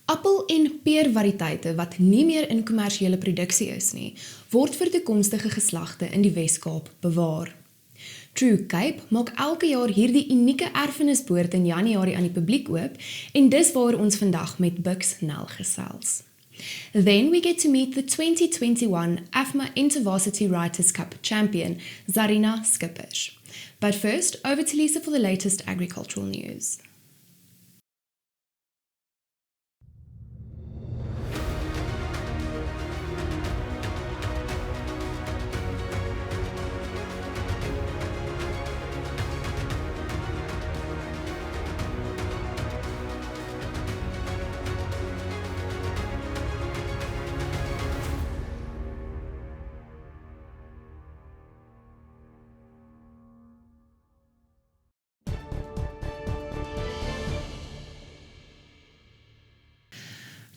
Appel- en peervariëteite wat nie meer in kommersiële produksie is nie, word vir toekomstige geslagte in die Wes-Kaap bewaar. Tru-Cape maak elke jaar hierdie unieke erfenisboord in Januarie aan die publiek oop en dis waar ons vandag met Buks Nel gesels. Then we get to meet the 2021 AFMA Intervarsity Writers' Cup champion, Zarinah Skippers. But first, over to Lisa for the latest agricultural news.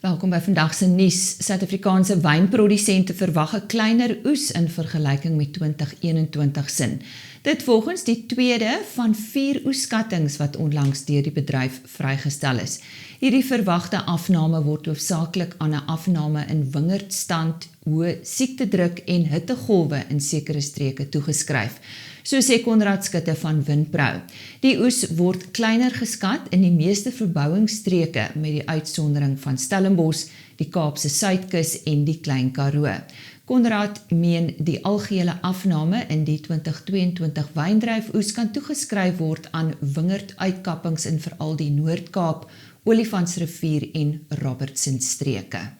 Welkom by vandag se nuus. Suid-Afrikaanse wynprodusente verwag 'n kleiner oes in vergelyking met 2021 sin. Dit volgens die tweede van 4 oeskattinge wat onlangs deur die bedryf vrygestel is. Hierdie verwagte afname word hoofsaaklik aan 'n afname in wingerdstand, hoë siektedruk en hittegolwe in sekere streke toegeskryf. So sê Konrad Skutte van Windbrou. Die oes word kleiner geskat in die meeste verbouingsstreke met die uitsondering van Stellenbosch, die Kaapse Suidkus en die Klein Karoo. Konrad meen die algehele afname in die 2022 wyndryfoes kan toegeskryf word aan wingerduitkappings in veral die Noord-Kaap, Olifantsrivier en Robertson streke.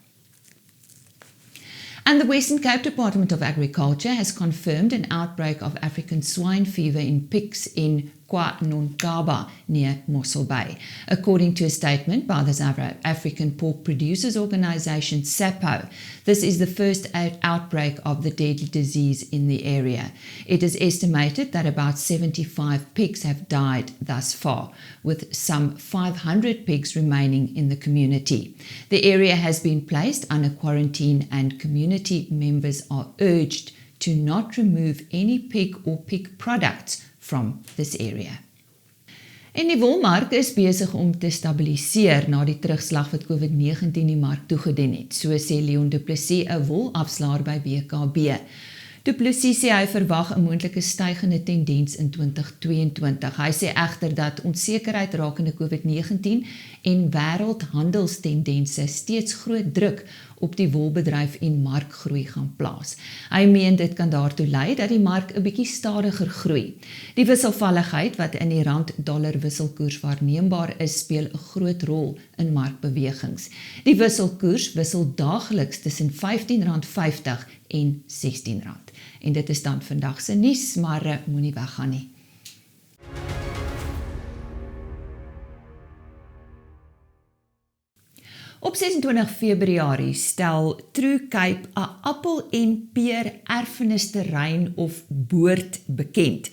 And the Western Cape Department of Agriculture has confirmed an outbreak of African swine fever in pigs in KwaNonkaba near Mossel Bay, according to a statement by the South African Pork Producers Organisation, SAPO. This is the first outbreak of the deadly disease in the area. It is estimated that about 75 pigs have died thus far, with some 500 pigs remaining in the community. The area has been placed under quarantine and community members are urged to not remove any pig or pig products from this area. En die wolmark is besig om te stabiliseer na die terugslag wat COVID-19 die mark toegedien het, so sê Leon Du Plessis, 'n wolafslaer by WKB. Du Plessis sê hy verwag 'n moontlike stygende tendens in 2022. Hy sê egter dat onsekerheid rakende COVID-19 en wêreldhandelstendense steeds groot druk op die wolbedryf en markgroei gaan plaas. Hy meen dit kan daartoe lei dat die mark 'n bietjie stadiger groei. Die wisselvalligheid wat in die rand-dollar wisselkoers waarneembaar is, speel 'n groot rol in markbewegings. Die wisselkoers wissel daagliks tussen R15.50 en R16. En dit is dan vandag se nuus, maar moenie weggaan nie. Op 26 Februarie stel Tru-Cape 'n appel- en peer-erfenisterrein of boord bekend.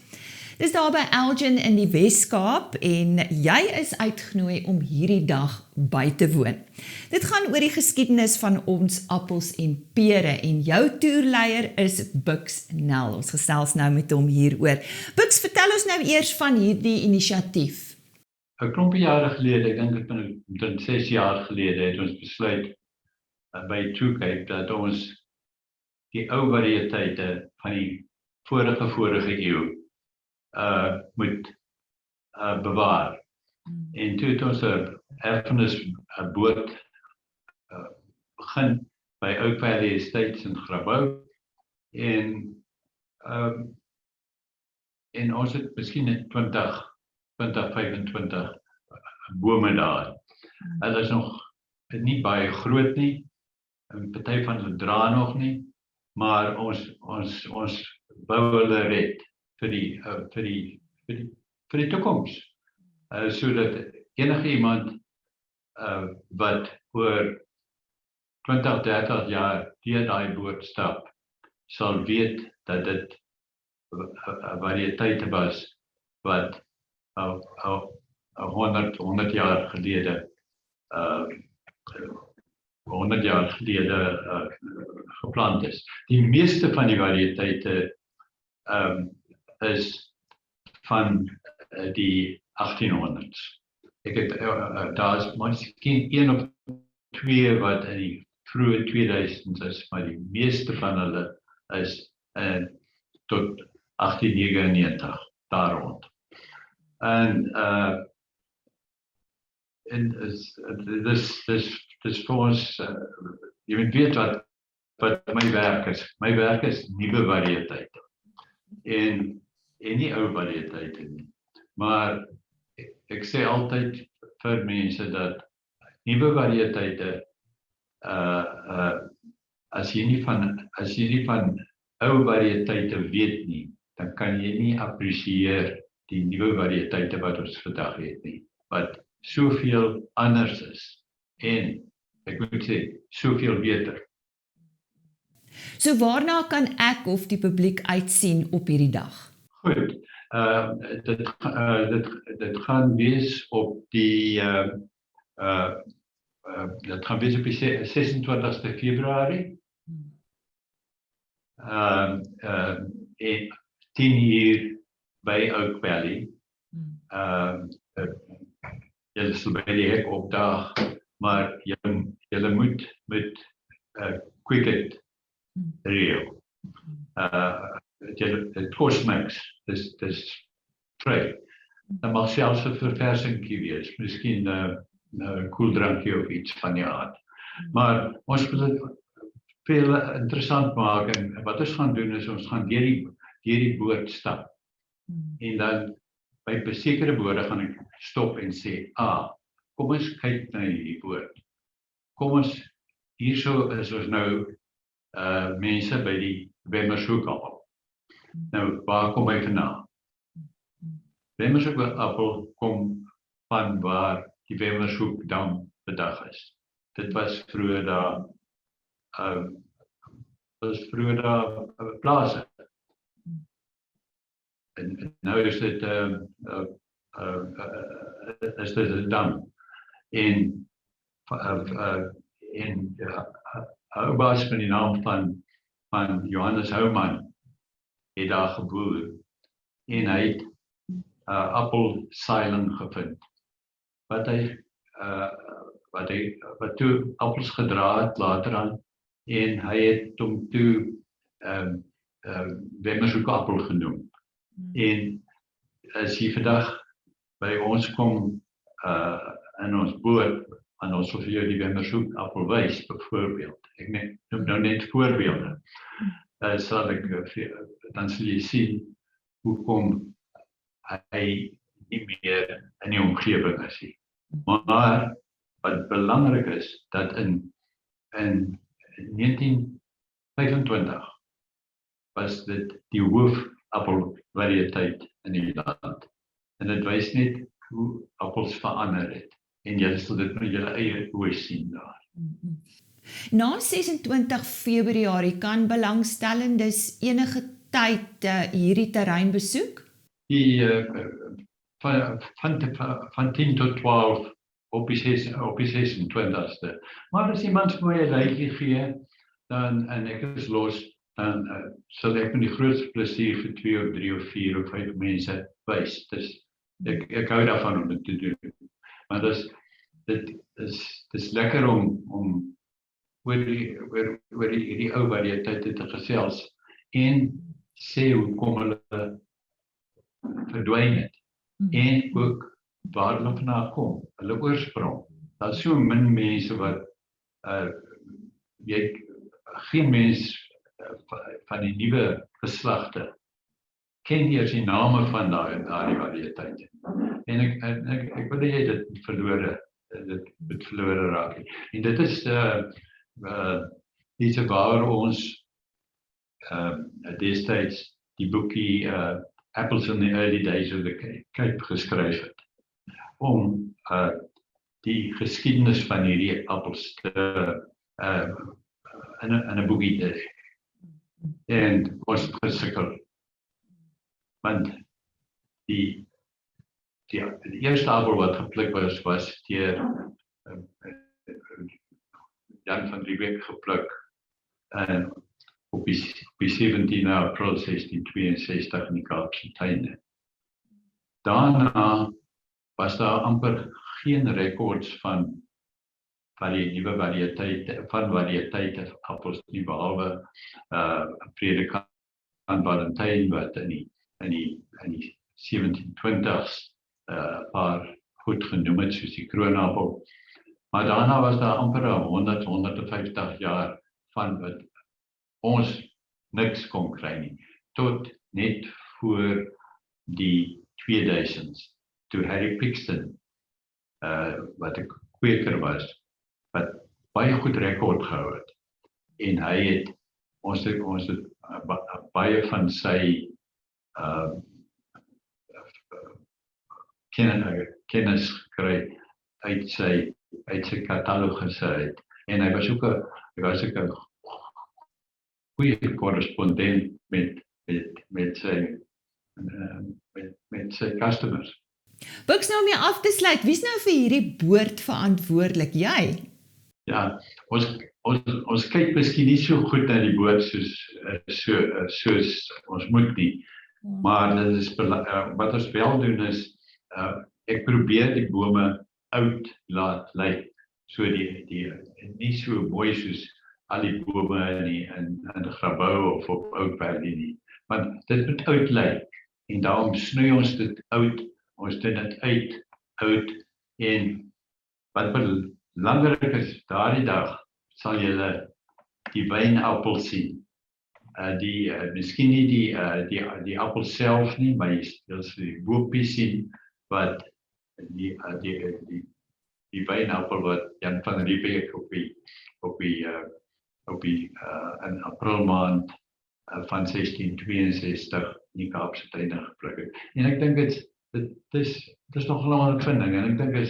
Dis daar by Elgin in die Wes-Kaap en jy is uitgenooi om hierdie dag by te woon. Dit gaan oor die geskiedenis van ons appels en pere en jou toerleier is Buks Nel. Ons gesels nou met hom hieroor. Buks, vertel ons nou eers van hierdie inisiatief. 'n klompie jare gelede, ek dink dit omtrent 6 jaar gelede, het ons besluit by Tru-Cape dat ons die ou variëteite van die vorige eeu moet bewaar. En toe het ons 'n erfenisboord begin by Oak Valley Estates in Grabouw en ons het miskien 20-25 bome daar. Hulle is nog nie baie groot nie, en party van hulle dra nog nie, maar ons bou hulle red vir die toekoms. Sodat enige iemand wat oor 20-30 jaar deur daai boord stap, sal weet dat dit 'n variëteit was wat 100 jaar gelede geplant is. Die meeste van die variëteite is van die 1800s. Ek het daar is miskien 1 of 2 wat in die vroeë 2000s is, maar die meeste van hulle is tot 1899 daar rond. En dis vir ons, jy moet weet wat my werk is. My werk is nuwe variëteite. En nie ou variëteite nie. Maar ek sê altyd vir mense dat nuwe variëteite, as jy nie van ou variëteite weet nie, dan kan jy nie appresieer die nuwe variëteite wat ons vandag het nie, wat soveel anders is en ek moet sê soveel beter. So waarna kan ek of die publiek uitsien op hierdie dag? Goed, dit gaan wees op die dit gaan wees op die 26ste Februarie. En 10 by Oak Valley. Julle sal by die hek opdaag, maar julle moet met cricket reël. Het kost niks, dis vry. Dan mag selfs 'n verversingkie wees, miskien 'n koeldrankie of iets van die aard. Maar ons wil dit veel interessant maak en wat ons gaan doen is ons gaan deur die boord stap. En dan by sekere boorde gaan ek stop en sê, kom ons kyk na hierdie boord. Kom ons, hierso is ons nou mense by die Wemmershoek-appel. Nou, waar kom hy vandaan? Wemmershoek-appel kom van waar die Wemmershoek-dam bedag is. Dit was vroeër daar Plaas. En nou is dit een dam. En ou baas van die naam van Johannes Houman het daar geboer en hy het appelseiling gevind. Wat toe appels gedra het later aan en hy het hom toe Wemmershoek-appel genoem. En as jy vandag by ons kom in ons boord, en ons sal vir jou die Wemmershoek-appel wys, byvoorbeeld. Ek noem nou net voorbeelde. Dan sal jy sien hoekom hy nie meer in die omgewing is nie. Maar wat belangrik is, dat in 1925 was dit die hoofappelvariëteit in die land. En dit wys net hoe appels verander het. En jy sal dit met julle eie oë sien daar. Na 26 Februarie kan belangstellendes enige tyd hierdie terrein besoek? Van 10 tot 12 op die 26ste. Maar as iemand vir my 'n lykie gee, en ek is los, dan sal ek met die grootste plesier vir 2 of 3 of 4 of 5 mense wys. Ek hou daarvan om dit te doen. Maar dit is lekker om oor die ou variëteite te gesels en sê hoekom hulle verdwyn het. En ook waar hulle vandaan kom, hulle oorsprong. Daar is so min mense wat geen mens van die nuwe geslagte ken eers die name van daardie variëteite. En ek wil jy dit verlore raak. En dit is iets waar ons destyds die boekie Apples in the Early Days of the Cape geskryf het, om die geskiedenis van hierdie appels in 'n boekie te hê. En ons het gesukkel, want die eerste appel wat gepluk was deur Jan van Riebeeck gepluk op die 17 April 1662 in die Kaapse tuine. Daarna was daar amper geen rekords van van die nuwe variëteite appels nie, behalwe predikant Valentijn wat in die 1720s paar goed genoem het, soos die kroonappel. Maar daarna was daar amper 150 jaar van wat ons niks kon kry nie, tot net voor die 2000s, toe Harry Pixton, wat 'n kweker was, wat baie goed rekord gehou het, en hy het ons het baie van sy kennis gekry uit sy katalogusse uit, en hy was ook 'n goeie korrespondent met sy customers. Buks, nou om jou af te sluit, wie's nou vir hierdie boord verantwoordelik? Jy? Ja, ons kyk miskien nie so goed na die boord soos ons moet nie, maar dit is wat ons wel doen is, ek probeer die bome oud laat lyk, so die nie so mooi soos al die bome in Grabouw of op Oud Valley nie, want dit moet oud lyk, en daarom snoei ons dit oud, ons doen dit oud, en wat belangrik is, daardie dag sal julle die wynappel sien. Miskien nie die appel self nie, maar jy sal die boompie sien, wat die wynappel wat Jan van Riebeeck in April maand van 1662 in die Kaapse tuine gepluk het. En ek dink dit is nog 'n lang uitvinding, en ek dink dit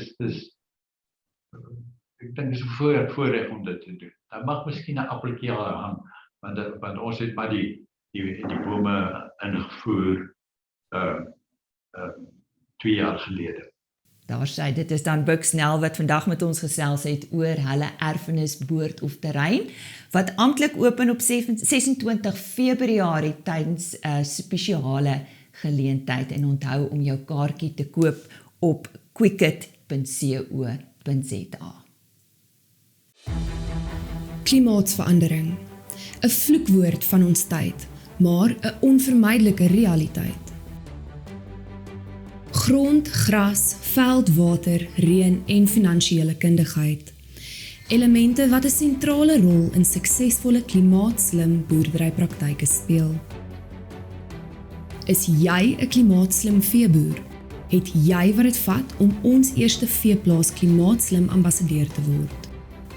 is 'n voorreg om dit te doen. Daar mag miskien 'n appeltjie al hang, want ons het maar die bome ingevoer 2 jaar gelede. Daar sê, dit is dan Buks Nel wat vandag met ons gesels het oor hulle erfenisboord of terrein, wat amptelik open op 26 Februarie tydens 'n spesiale geleentheid, en onthou om jou kaartjie te koop op quicket.co.za. Klimaatsverandering, 'n vloekwoord van ons tyd, maar 'n onvermydelike realiteit. Grond, gras, veld, water, reën en finansiële kundigheid. Elemente wat 'n sentrale rol in suksesvolle klimaatslim boerderypraktyke speel. Is jy 'n klimaatslim veeboer? Het jy wat dit vat om ons eerste veeplaas klimaatslim ambassadeur te word?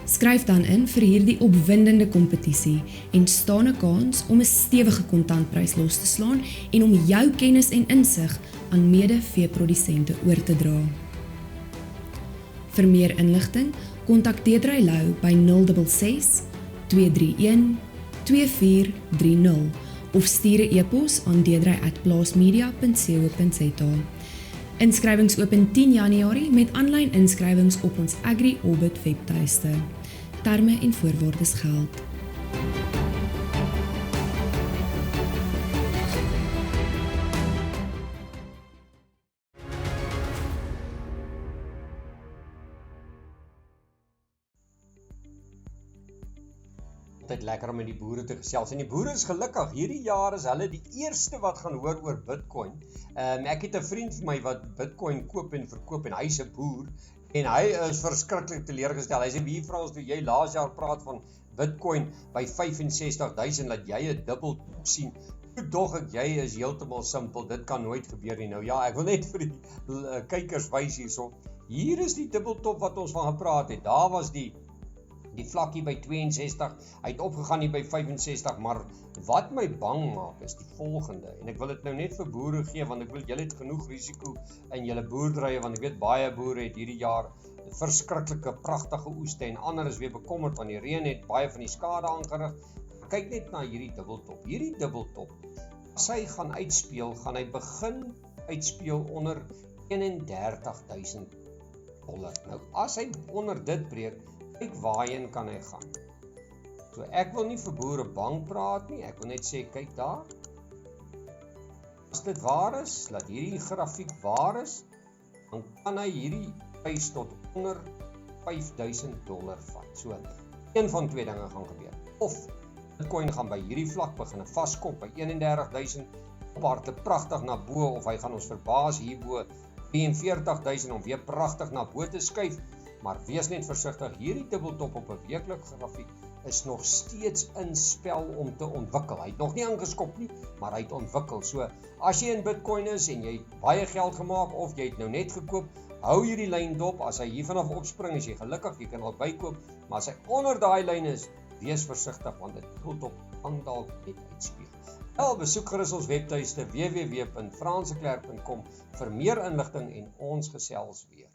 Skryf dan in vir hierdie opwindende kompetisie en staan 'n kans om 'n stewige kontantprys los te slaan en om jou kennis en insig aan mede-veeprodusente oor te dra. Vir meer inligting, kontak Deidre Lou by 066 231 2430 of stuur 'n e-pos aan deidre@plaasmedia.co.za. Inskrywings open 10 Januarie met aanlyn inskrywings op ons Agri Orbit webtuiste. Terme en voorwaardes geld. Altyd lekker om met die boere te gesels. En die boere is gelukkig, hierdie jaar is hulle die eerste wat gaan hoor oor Bitcoin. Ek het 'n vriend vir my wat Bitcoin koop en verkoop, en hy's 'n boer, en hy is verskriklik teleurgestel. Hy sê, wie vra ons toe jy laas jaar praat van Bitcoin by 65.000, dat jy 'n dubbeltop sien. Toe dog ek, jy is heeltemal simpel, dit kan nooit gebeur nie. Nou ja, ek wil net vir die kykers wys hierso. Hier is die dubbeltop wat ons van gepraat het. Daar was die vlakkie by 62, hy het opgegaan hier by 65, maar wat my bang maak is die volgende, en ek wil dit nou net vir boere gee, want ek wil julle het genoeg risiko in julle boerderye, want ek weet baie boere het hierdie jaar verskriklike pragtige oeste, en ander is weer bekommerd, want die reën het baie van die skade aangerig. Kyk net na hierdie dubbeltop, as hy gaan uitspeel, gaan hy begin uitspeel onder $31,000. Nou as hy onder dit breek, kyk waarheen kan hy gaan. So ek wil nie vir boere bang praat nie, ek wil net sê, kyk daar. As dit waar is, laat hierdie grafiek waar is, dan kan hy hierdie prys tot onder $5000 vat. So, een van twee dinge gaan gebeur. Of Bitcoin gaan by hierdie vlak begin vaskop by 31000, aparte pragtig na bo, of hy gaan ons verbaas hierbo 43000 om weer pragtig na bo te skuif. Maar wees net versigtig, hierdie dubbeltop op 'n weeklikse grafiek is nog steeds in spel om te ontwikkel. Hy het nog nie aangeskop nie, maar hy het ontwikkel. So, as jy in Bitcoin is en jy het baie geld gemaak of jy het nou net gekoop, hou hierdie lyn dop. As hy hier vanaf opspring, is jy gelukkig, jy kan al bykoop, maar as hy onder daai lyn is, wees versigtig want dit dubbeltop kan dalk net uitspeel. Besoek gerus ons webtuiste www.franseklerk.com vir meer inligting en ons gesels weer.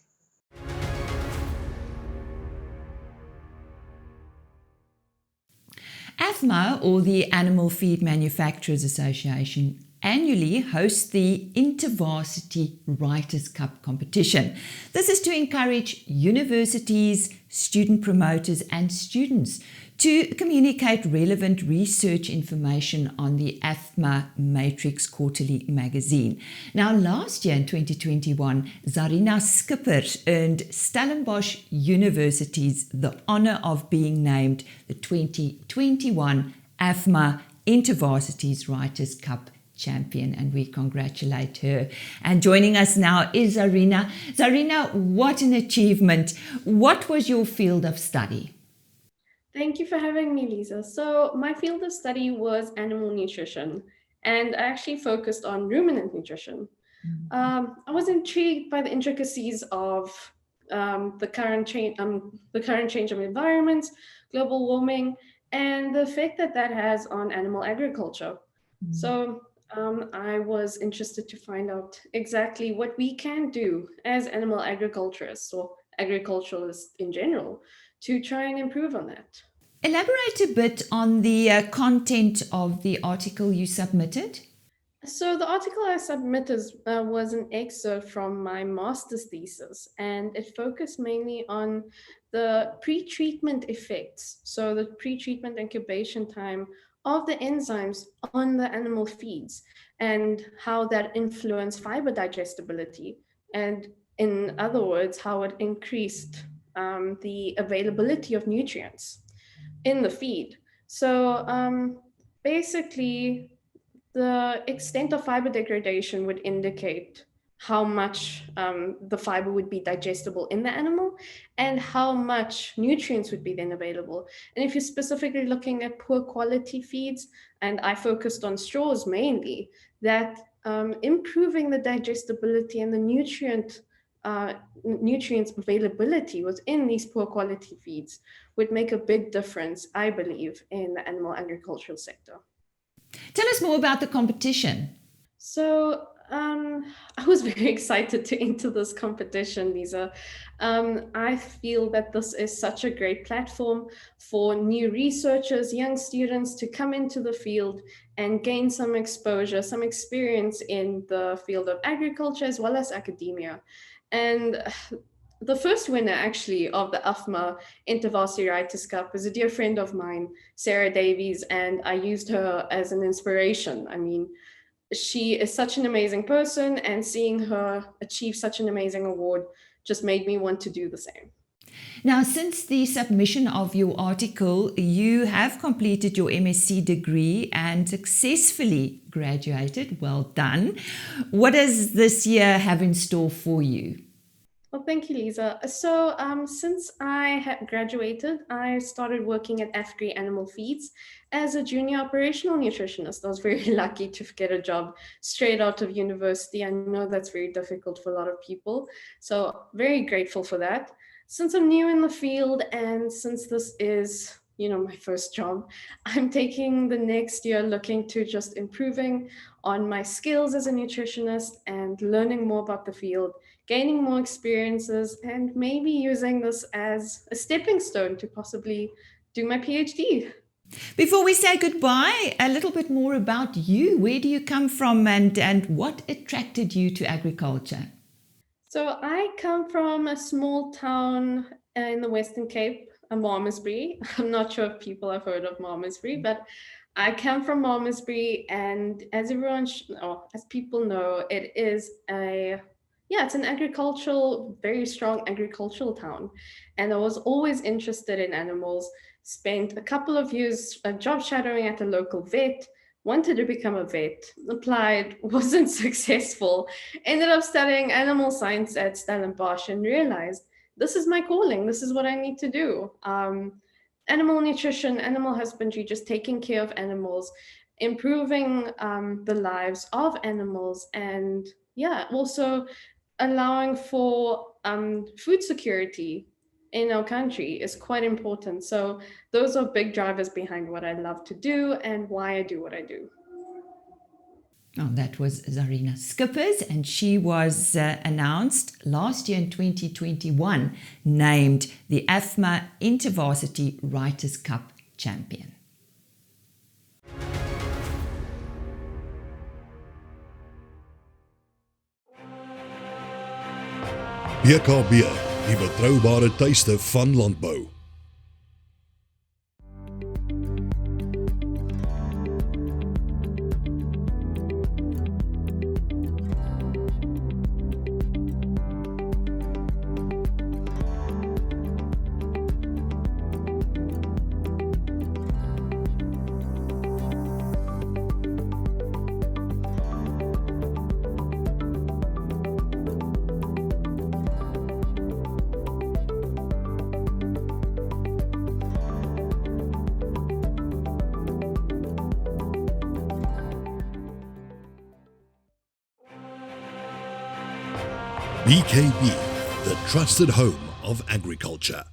AFMA, or the Animal Feed Manufacturers Association, annually hosts the Intervarsity Writers' Cup competition. This is to encourage universities, student promoters and students to communicate relevant research information on the AFMA Matrix Quarterly magazine. Now, last year in 2021, Zarinah Skippers earned Stellenbosch University's the honor of being named the 2021 AFMA Intervarsity's Writers' Cup champion, and we congratulate her. And joining us now is Zarinah. Zarinah, what an achievement. What was your field of study? Thank you for having me, Lisa. So my field of study was animal nutrition, and I actually focused on ruminant nutrition. I was intrigued by the intricacies of the current change of environments, global warming, and the effect that has on animal agriculture. So I was interested to find out exactly what we can do as animal agriculturists or agriculturalists in general to try and improve on that. Elaborate a bit on the content of the article you submitted. So the article I submitted was an excerpt from my master's thesis, and it focused mainly on the pre-treatment effects. So the pre-treatment incubation time of the enzymes on the animal feeds and how that influenced fiber digestibility. And in other words, how it increased the availability of nutrients in the feed. So basically, the extent of fiber degradation would indicate how much the fiber would be digestible in the animal and how much nutrients would be then available. And if you're specifically looking at poor quality feeds, and I focused on straws mainly, that improving the digestibility and the nutrients availability within these poor quality feeds would make a big difference, I believe, in the animal agricultural sector. Tell us more about the competition. So I was very excited to enter this competition, Lisa. I feel that this is such a great platform for new researchers, young students to come into the field and gain some exposure, some experience in the field of agriculture as well as academia. And the first winner actually of the AFMA Intervarsity Writers' Cup is a dear friend of mine, Sarah Davies, and I used her as an inspiration. I mean, she is such an amazing person, and seeing her achieve such an amazing award just made me want to do the same. Now, since the submission of your article, you have completed your MSc degree and successfully graduated. Well done. What does this year have in store for you? Well, thank you, Lisa. So since I had graduated, I started working at AFGRI Animal Feeds as a junior operational nutritionist. I was very lucky to get a job straight out of university. I know that's very difficult for a lot of people. So very grateful for that. Since I'm new in the field and since this is, my first job, I'm taking the next year looking to just improving on my skills as a nutritionist and learning more about the field, gaining more experiences, and maybe using this as a stepping stone to possibly do my PhD. Before we say goodbye, a little bit more about you. Where do you come from and what attracted you to agriculture? So I come from a small town in the Western Cape, Malmesbury. I'm not sure if people have heard of Malmesbury, but I come from Malmesbury, and as people know, it is a yeah, it's an very strong agricultural town. And I was always interested in animals, spent a couple of years job shadowing at a local vet, wanted to become a vet, applied, wasn't successful, ended up studying animal science at Stellenbosch and realized this is my calling, this is what I need to do. Animal nutrition, animal husbandry, just taking care of animals, improving the lives of animals, and yeah, also allowing for food security in our country is quite important. So those are big drivers behind what I love to do and why I do what I do. Oh, that was Zarinah Skippers, and she was announced last year in 2021, named the AFMA Intervarsity Writers' Cup champion. BKB, die betroubare tuiste van landbou. BKB, the trusted home of agriculture.